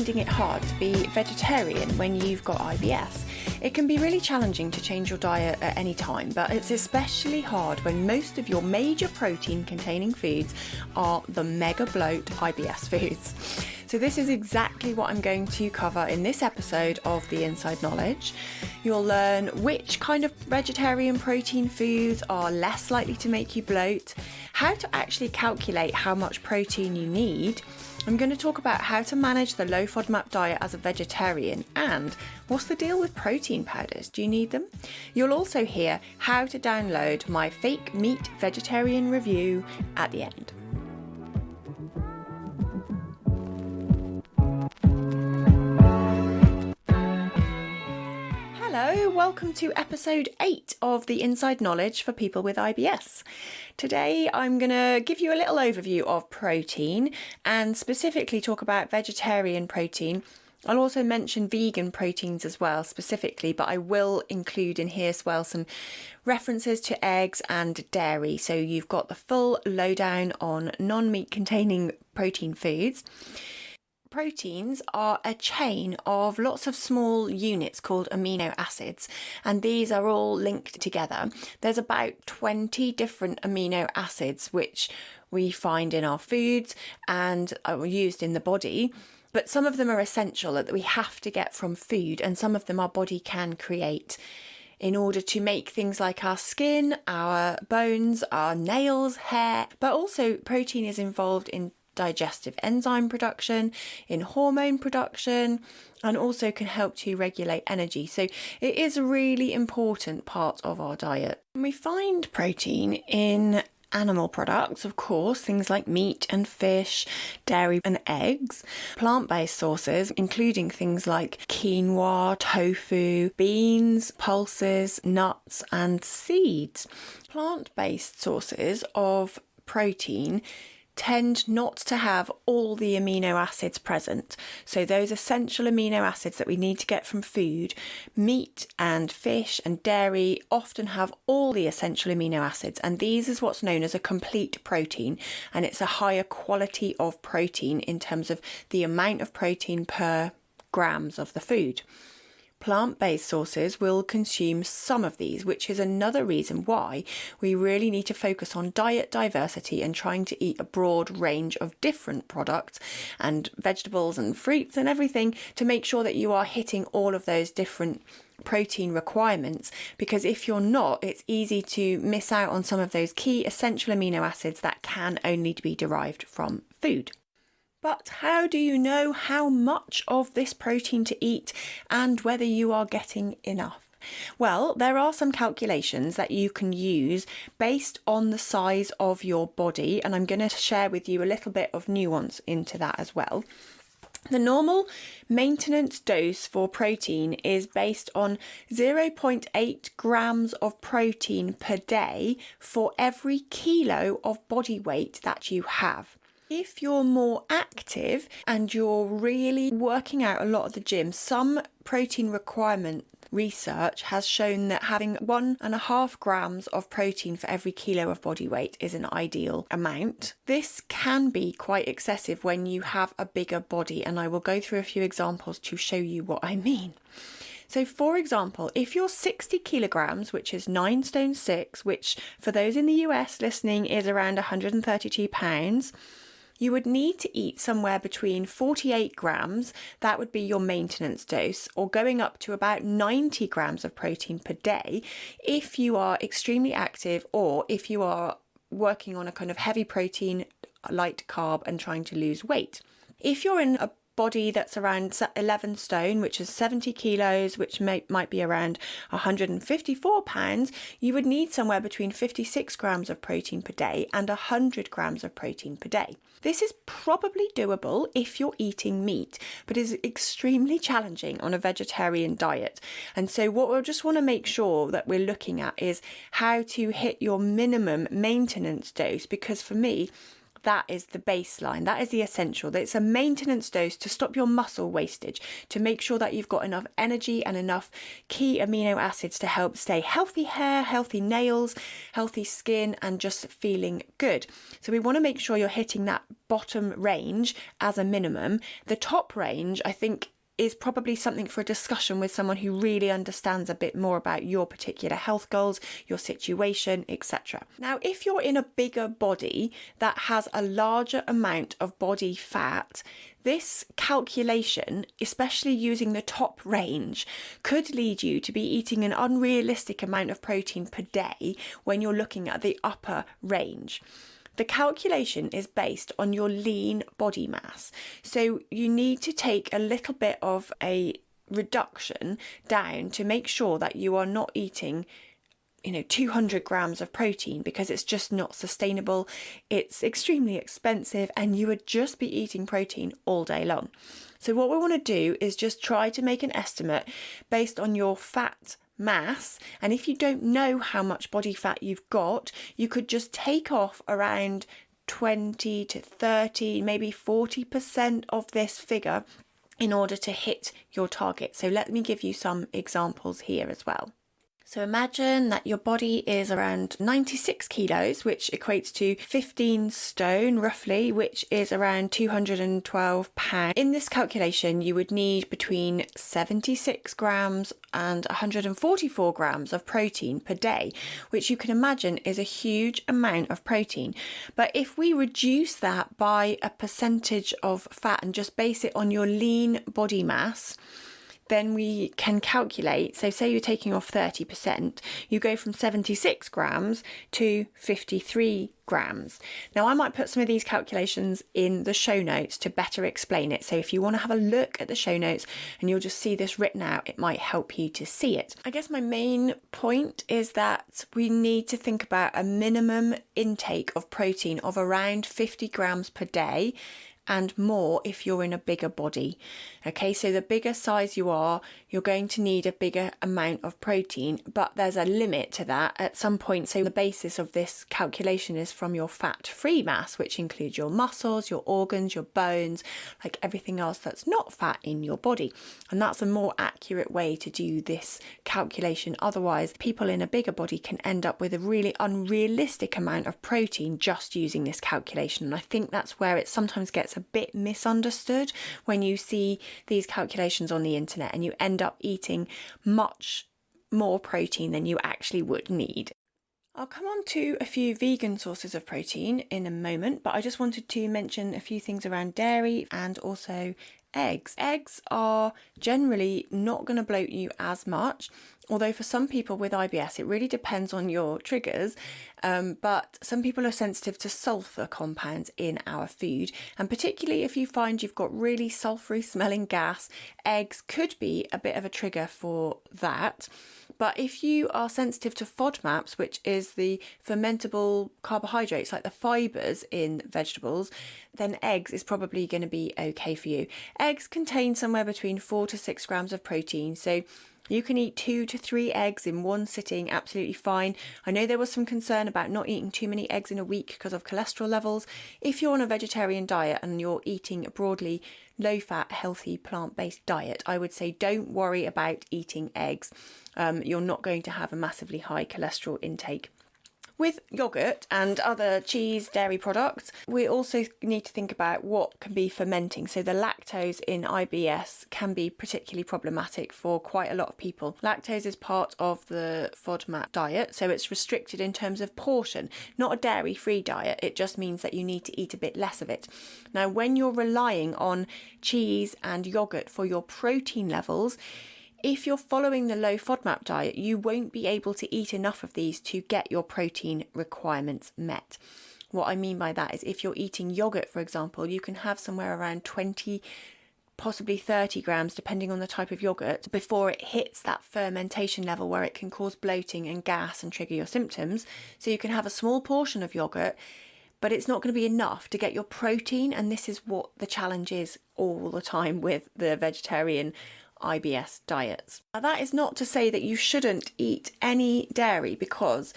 finding it hard to be vegetarian when you've got IBS. It can be really challenging to change your diet at any time, but it's especially hard when most of your major protein-containing foods are the mega bloat IBS foods. So this is exactly what I'm going to cover in this episode of The Inside Knowledge. You'll learn which kind of vegetarian protein foods are less likely to make you bloat, how to actually calculate how much protein you need. I'm going to talk about how to manage the low FODMAP diet as a vegetarian, and what's the deal with protein powders? Do you need them? You'll also hear how to download my fake meat vegetarian review at the end. Hello, welcome to episode 8 of The Inside Knowledge for people with IBS. Today I'm going to give you a little overview of protein and specifically talk about vegetarian protein. I'll also mention vegan proteins as well specifically, but I will include in here as well some references to eggs and dairy, so you've got the full lowdown on non-meat containing protein foods. Proteins are a chain of lots of small units called amino acids, and these are all linked together. There's about 20 different amino acids which we find in our foods and are used in the body, but some of them are essential that we have to get from food, and some of them our body can create in order to make things like our skin, our bones, our nails, hair, but also protein is involved in digestive enzyme production, in hormone production, and also can help to regulate energy. So it is a really important part of our diet. And we find protein in animal products, of course, things like meat and fish, dairy and eggs, plant-based sources, including things like quinoa, tofu, beans, pulses, nuts, and seeds. Plant-based sources of protein tend not to have all the amino acids present. So those essential amino acids that we need to get from food, meat and fish and dairy often have all the essential amino acids, and these is what's known as a complete protein, and it's a higher quality of protein in terms of the amount of protein per grams of the food. Plant-based sources will consume some of these, which is another reason why we really need to focus on diet diversity and trying to eat a broad range of different products and vegetables and fruits and everything to make sure that you are hitting all of those different protein requirements, because if you're not, it's easy to miss out on some of those key essential amino acids that can only be derived from food. But how do you know how much of this protein to eat and whether you are getting enough? Well, there are some calculations that you can use based on the size of your body, and I'm going to share with you a little bit of nuance into that as well. The normal maintenance dose for protein is based on 0.8 grams of protein per day for every kilo of body weight that you have. If you're more active and you're really working out a lot at the gym, some protein requirement research has shown that having 1.5 grams of protein for every kilo of body weight is an ideal amount. This can be quite excessive when you have a bigger body, and I will go through a few examples to show you what I mean. So for example, if you're 60 kilograms, which is 9 stone 6, which for those in the US listening is around 132 pounds, you would need to eat somewhere between 48 grams, that would be your maintenance dose, or going up to about 90 grams of protein per day if you are extremely active or if you are working on a kind of heavy protein, light carb and trying to lose weight. If you're in a body that's around 11 stone, which is 70 kilos, which might be around 154 pounds, you would need somewhere between 56 grams of protein per day and 100 grams of protein per day. This is probably doable if you're eating meat, but is extremely challenging on a vegetarian diet. And so what we'll just want to make sure that we're looking at is how to hit your minimum maintenance dose, because for me, that is the baseline. That is the essential. It's a maintenance dose to stop your muscle wastage, to make sure that you've got enough energy and enough key amino acids to help stay healthy hair, healthy nails, healthy skin, and just feeling good. So we want to make sure you're hitting that bottom range as a minimum. The top range, I think, is probably something for a discussion with someone who really understands a bit more about your particular health goals, your situation, etc. Now, if you're in a bigger body that has a larger amount of body fat, this calculation, especially using the top range, could lead you to be eating an unrealistic amount of protein per day when you're looking at the upper range. The calculation is based on your lean body mass. So you need to take a little bit of a reduction down to make sure that you are not eating 200 grams of protein, because it's just not sustainable. It's extremely expensive and you would just be eating protein all day long. So what we want to do is just try to make an estimate based on your fat mass, and if you don't know how much body fat you've got, you could just take off around 20 to 30, maybe 40% of this figure in order to hit your target. So let me give you some examples here as well. So imagine that your body is around 96 kilos, which equates to 15 stone roughly, which is around 212 pounds. In this calculation, you would need between 76 grams and 144 grams of protein per day, which you can imagine is a huge amount of protein. But if we reduce that by a percentage of fat and just base it on your lean body mass, then we can calculate, so say you're taking off 30%, you go from 76 grams to 53 grams. Now, I might put some of these calculations in the show notes to better explain it. So if you want to have a look at the show notes and you'll just see this written out, it might help you to see it. I guess my main point is that we need to think about a minimum intake of protein of around 50 grams per day, and more if you're in a bigger body. Okay, so the bigger size you are, you're going to need a bigger amount of protein, but there's a limit to that at some point. So the basis of this calculation is from your fat-free mass, which includes your muscles, your organs, your bones, like everything else that's not fat in your body. And that's a more accurate way to do this calculation. Otherwise, people in a bigger body can end up with a really unrealistic amount of protein just using this calculation. And I think that's where it sometimes gets a bit misunderstood when you see these calculations on the internet and you end up eating much more protein than you actually would need. I'll come on to a few vegan sources of protein in a moment, but I just wanted to mention a few things around dairy and also eggs. Eggs are generally not going to bloat you as much, although for some people with IBS, it really depends on your triggers. But some people are sensitive to sulfur compounds in our food. And particularly if you find you've got really sulfury smelling gas, eggs could be a bit of a trigger for that. But if you are sensitive to FODMAPs, which is the fermentable carbohydrates, like the fibres in vegetables, then eggs is probably going to be okay for you. Eggs contain somewhere between 4 to 6 grams of protein, so you can eat 2 to 3 eggs in one sitting, absolutely fine. I know there was some concern about not eating too many eggs in a week because of cholesterol levels. If you're on a vegetarian diet and you're eating a broadly low-fat, healthy, plant-based diet, I would say don't worry about eating eggs. You're not going to have a massively high cholesterol intake. With yogurt and other cheese, dairy products, we also need to think about what can be fermenting. So the lactose in IBS can be particularly problematic for quite a lot of people. Lactose is part of the FODMAP diet, so it's restricted in terms of portion, not a dairy-free diet. It just means that you need to eat a bit less of it. Now, when you're relying on cheese and yogurt for your protein levels, if you're following the low FODMAP diet, you won't be able to eat enough of these to get your protein requirements met. What I mean by that is if you're eating yogurt, for example, you can have somewhere around 20, possibly 30 grams, depending on the type of yogurt, before it hits that fermentation level where it can cause bloating and gas and trigger your symptoms. So you can have a small portion of yogurt, but it's not going to be enough to get your protein. And this is what the challenge is all the time with the vegetarian IBS diets. Now, that is not to say that you shouldn't eat any dairy, because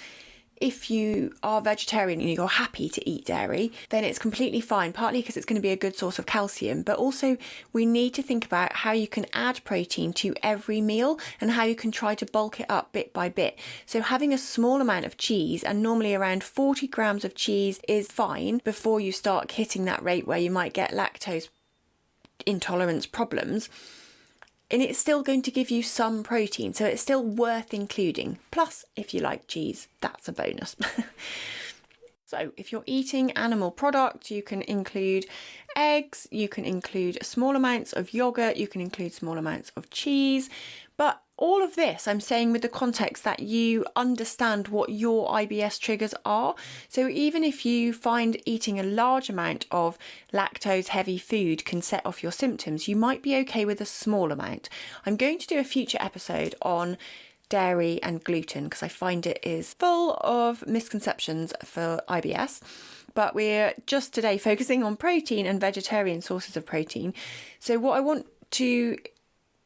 if you are vegetarian and you're happy to eat dairy, then it's completely fine, partly because it's going to be a good source of calcium, but also we need to think about how you can add protein to every meal and how you can try to bulk it up bit by bit. So having a small amount of cheese, and normally around 40 grams of cheese is fine before you start hitting that rate where you might get lactose intolerance problems. And it's still going to give you some protein, so it's still worth including. Plus, if you like cheese, that's a bonus. So if you're eating animal products, you can include eggs, you can include small amounts of yogurt, you can include small amounts of cheese. But all of this I'm saying with the context that you understand what your IBS triggers are. So even if you find eating a large amount of lactose heavy food can set off your symptoms, you might be okay with a small amount. I'm going to do a future episode on dairy and gluten because I find it is full of misconceptions for IBS. But we're just today focusing on protein and vegetarian sources of protein. So what I want to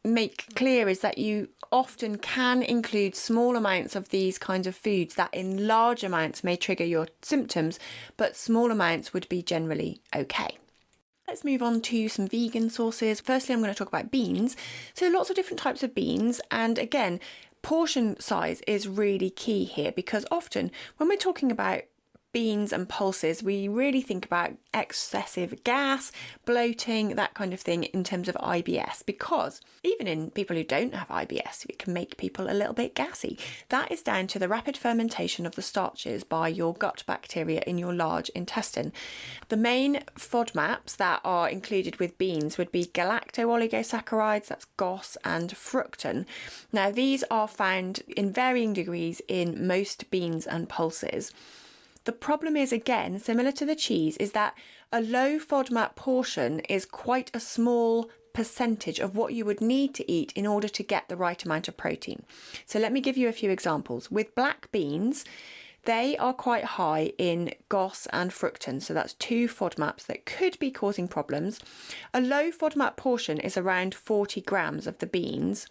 make clear is that you often can include small amounts of these kinds of foods that in large amounts may trigger your symptoms, but small amounts would be generally okay. Let's move on to some vegan sources. Firstly, I'm going to talk about beans. So lots of different types of beans, and again, portion size is really key here, because often when we're talking about beans and pulses, we really think about excessive gas, bloating, that kind of thing in terms of IBS, because even in people who don't have IBS, it can make people a little bit gassy. That is down to the rapid fermentation of the starches by your gut bacteria in your large intestine. The main FODMAPs that are included with beans would be galacto-oligosaccharides, that's GOS, and fructan. Now, these are found in varying degrees in most beans and pulses. The problem is, again, similar to the cheese, is that a low FODMAP portion is quite a small percentage of what you would need to eat in order to get the right amount of protein. So let me give you a few examples. With black beans, they are quite high in GOS and fructan, so that's two FODMAPs that could be causing problems. A low FODMAP portion is around 40 grams of the beans.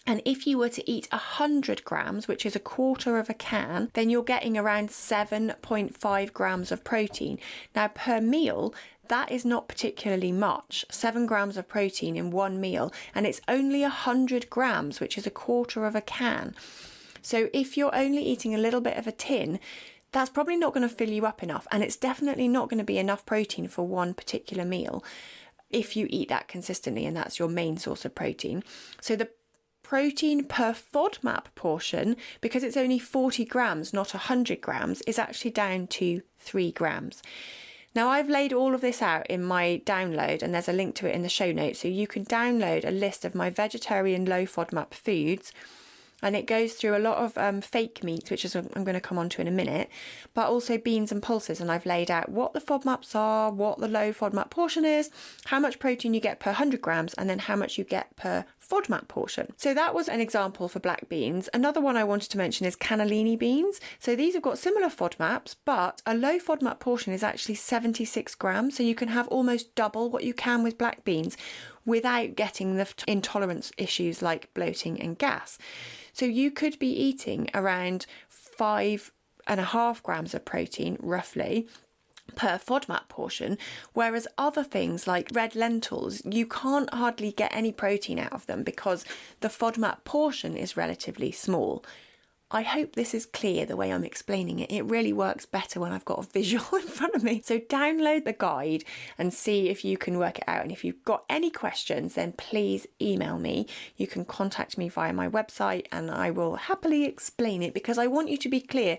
And if you were to eat 100 grams, which is a quarter of a can, then you're getting around 7.5 grams of protein. Now, per meal, that is not particularly much, 7 grams of protein in one meal, and it's only 100 grams, which is a quarter of a can. So if you're only eating a little bit of a tin, that's probably not going to fill you up enough, and it's definitely not going to be enough protein for one particular meal if you eat that consistently, and that's your main source of protein. So the protein per FODMAP portion, because it's only 40 grams, not 100 grams, is actually down to 3 grams. Now, I've laid all of this out in my download, and there's a link to it in the show notes, so you can download a list of my vegetarian low FODMAP foods, and it goes through a lot of fake meats, which is I'm going to come on to in a minute, but also beans and pulses, and I've laid out what the FODMAPs are, what the low FODMAP portion is, how much protein you get per 100 grams, and then how much you get per FODMAP portion. So that was an example for black beans. Another one I wanted to mention is cannellini beans. So these have got similar FODMAPs, but a low FODMAP portion is actually 76 grams, so you can have almost double what you can with black beans without getting the intolerance issues like bloating and gas. So you could be eating around 5.5 grams of protein, roughly, per FODMAP portion, whereas other things like red lentils, you can't hardly get any protein out of them because the FODMAP portion is relatively small. I hope this is clear the way I'm explaining it. It really works better when I've got a visual in front of me. So download the guide and see if you can work it out. And if you've got any questions, then please email me. You can contact me via my website and I will happily explain it, because I want you to be clear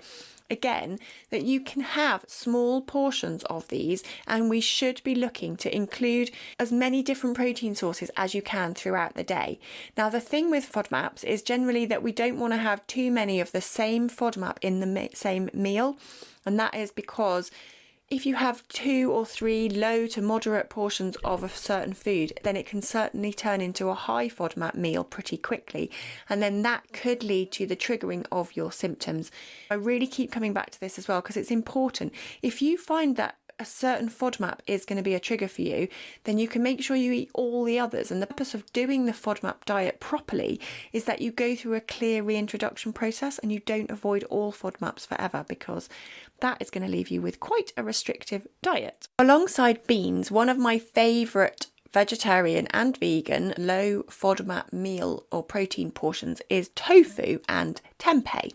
again that you can have small portions of these, and we should be looking to include as many different protein sources as you can throughout the day. Now, the thing with FODMAPs is generally that we don't want to have too many of the same FODMAP in the same meal, and that is because if you have 2 or 3 low to moderate portions of a certain food, then it can certainly turn into a high FODMAP meal pretty quickly. And then that could lead to the triggering of your symptoms. I really keep coming back to this as well, because it's important. If you find that a certain FODMAP is going to be a trigger for you, then you can make sure you eat all the others. And the purpose of doing the FODMAP diet properly is that you go through a clear reintroduction process and you don't avoid all FODMAPs forever, because that is going to leave you with quite a restrictive diet. Alongside beans, one of my favourite vegetarian and vegan low FODMAP meal or protein portions is tofu and tempeh.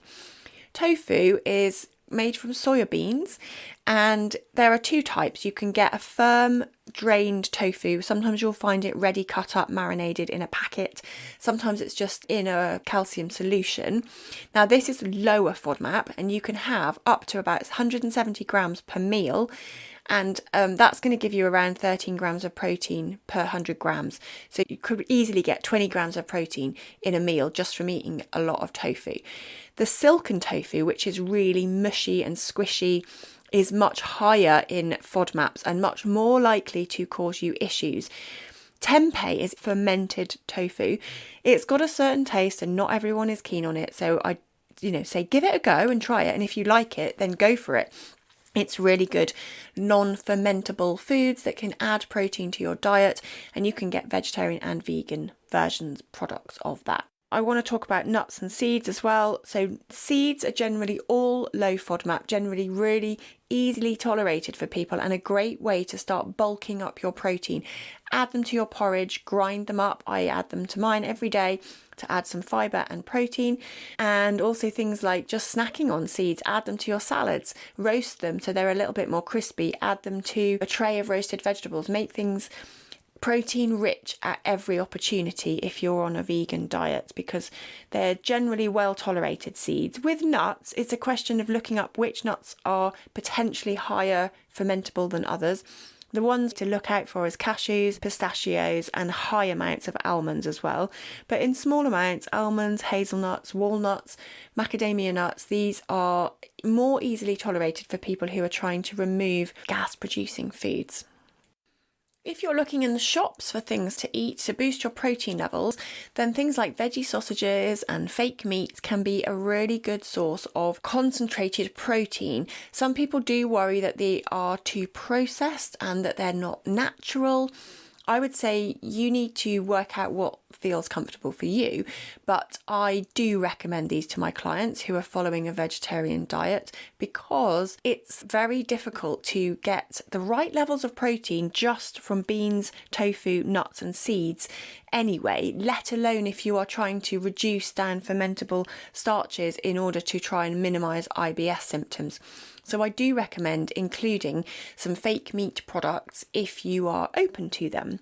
Tofu is made from soya beans, and there are two types. You can get a firm drained tofu. Sometimes you'll find it ready cut up, marinated in a packet. Sometimes it's just in a calcium solution. Now this is lower FODMAP, and you can have up to about 170 grams per meal, and that's going to give you around 13 grams of protein per 100 grams. So you could easily get 20 grams of protein in a meal just from eating a lot of tofu. The silken tofu, which is really mushy and squishy, is much higher in FODMAPs and much more likely to cause you issues. Tempeh is fermented tofu. It's got a certain taste and not everyone is keen on it. So I say give it a go and try it. And if you like it, then go for it. It's really good non-fermentable foods that can add protein to your diet, and you can get vegetarian and vegan products of that. I want to talk about nuts and seeds as well. So seeds are generally all low FODMAP, generally really easily tolerated for people, and a great way to start bulking up your protein. Add them to your porridge, grind them up. I add them to mine every day to add some fibre and protein, and also things like just snacking on seeds. Add them to your salads, roast them so they're a little bit more crispy, add them to a tray of roasted vegetables. Make things protein rich at every opportunity if you're on a vegan diet, because they're generally well tolerated seeds. With nuts, it's a question of looking up which nuts are potentially higher fermentable than others. The ones to look out for is cashews, pistachios, and high amounts of almonds as well. But in small amounts, almonds, hazelnuts, walnuts, macadamia nuts, these are more easily tolerated for people who are trying to remove gas-producing foods. If you're looking in the shops for things to eat to boost your protein levels, then things like veggie sausages and fake meats can be a really good source of concentrated protein. Some people do worry that they are too processed and that they're not natural. I would say you need to work out what feels comfortable for you, but I do recommend these to my clients who are following a vegetarian diet, because it's very difficult to get the right levels of protein just from beans, tofu, nuts and seeds anyway, let alone if you are trying to reduce down fermentable starches in order to try and minimise IBS symptoms. So I do recommend including some fake meat products if you are open to them.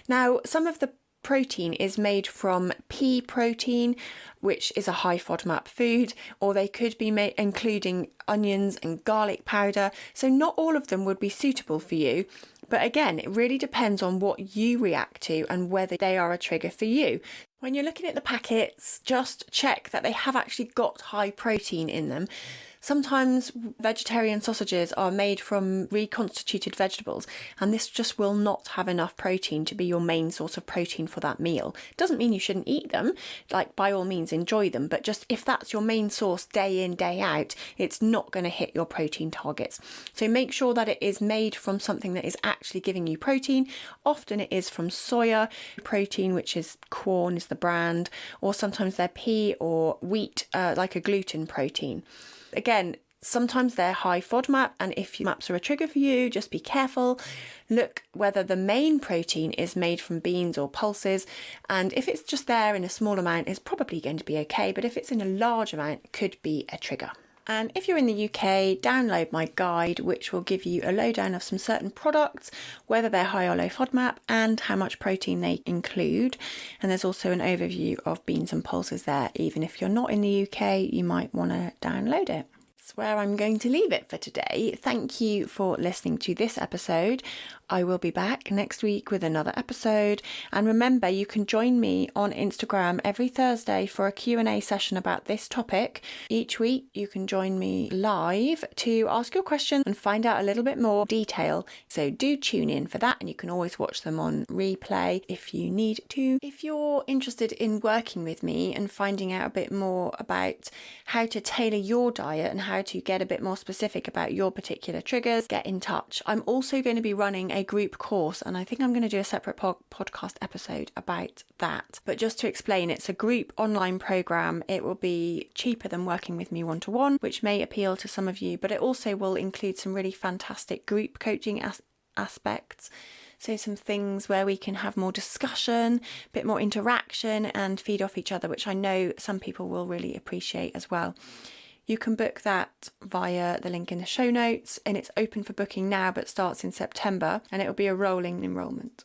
Now, some of the protein is made from pea protein, which is a high FODMAP food, or they could be made including onions and garlic powder. So not all of them would be suitable for you. But again, it really depends on what you react to and whether they are a trigger for you. When you're looking at the packets, just check that they have actually got high protein in them. Sometimes vegetarian sausages are made from reconstituted vegetables, and this just will not have enough protein to be your main source of protein for that meal. Doesn't mean you shouldn't eat them, like by all means enjoy them, but just if that's your main source day in, day out, it's not going to hit your protein targets. So make sure that it is made from something that is actually giving you protein. Often it is from soya protein, which is Corn is the brand, or sometimes they're pea or wheat, like a gluten protein. Again, sometimes they're high FODMAP, and if your MAPs are a trigger for you, just be careful. Look whether the main protein is made from beans or pulses, and if it's just there in a small amount, it's probably going to be okay, but if it's in a large amount, it could be a trigger. And if you're in the UK, download my guide, which will give you a lowdown of some certain products, whether they're high or low FODMAP, and how much protein they include. And there's also an overview of beans and pulses there. Even if you're not in the UK, you might want to download it. That's where I'm going to leave it for today. Thank you for listening to this episode. I will be back next week with another episode. And remember, you can join me on Instagram every Thursday for a Q&A session about this topic. Each week, you can join me live to ask your questions and find out a little bit more detail. So do tune in for that, and you can always watch them on replay if you need to. If you're interested in working with me and finding out a bit more about how to tailor your diet and how how to get a bit more specific about your particular triggers, get in touch. I'm also going to be running a group course, and I think I'm going to do a separate podcast episode about that. But just to explain, it's a group online program. It will be cheaper than working with me one-to-one, which may appeal to some of you, but it also will include some really fantastic group coaching aspects. So some things where we can have more discussion, a bit more interaction and feed off each other, which I know some people will really appreciate as well. You can book that via the link in the show notes, and it's open for booking now but starts in September, and it will be a rolling enrolment.